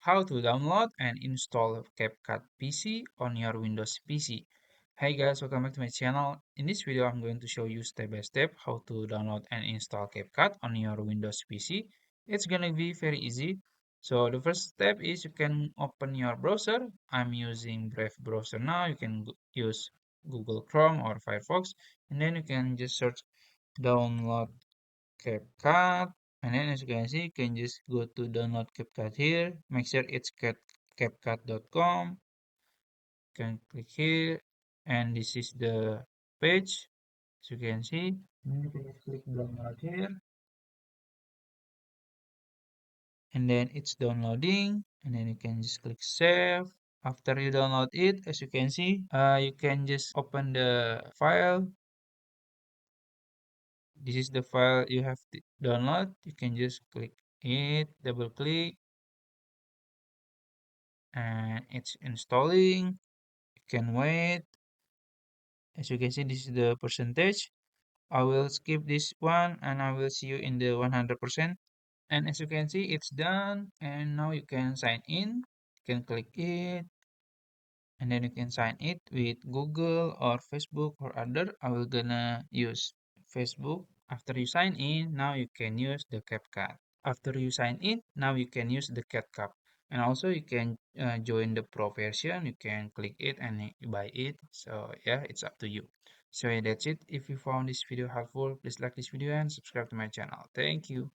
how to download and install Capcut PC on your Windows PC. Hey guys, welcome back to my channel. In this video, I'm going to show you step by step how to download and install Capcut on your Windows PC. It's gonna be very easy. So the first step is you can open your browser. I'm using Brave browser now. You can use Google Chrome or Firefox, and then you can just search download CapCut. And then as you can see, you can just go to download CapCut here. Make sure it's capcut.com. You can click here. And this is the page. As you can see, then you can just click download here. And then it's downloading. And then you can just click save. After you download it, as you can see, you can just open the file. This is the file you have to download. You can just click it, double click, and it's installing. You can wait. As you can see, this is the percentage. I will skip this one and I will see you in the 100%. And as you can see, it's done. And now you can sign in. You can click it and then you can sign it with Google or Facebook or other. I will gonna use Facebook. After you sign in, now you can use the CapCut. After you sign in, now you can use the CapCut. And also you can join the pro version. You can click it and buy it. So yeah, it's up to you. So yeah, that's it. If you found this video helpful, please like this video and subscribe to my channel. Thank you.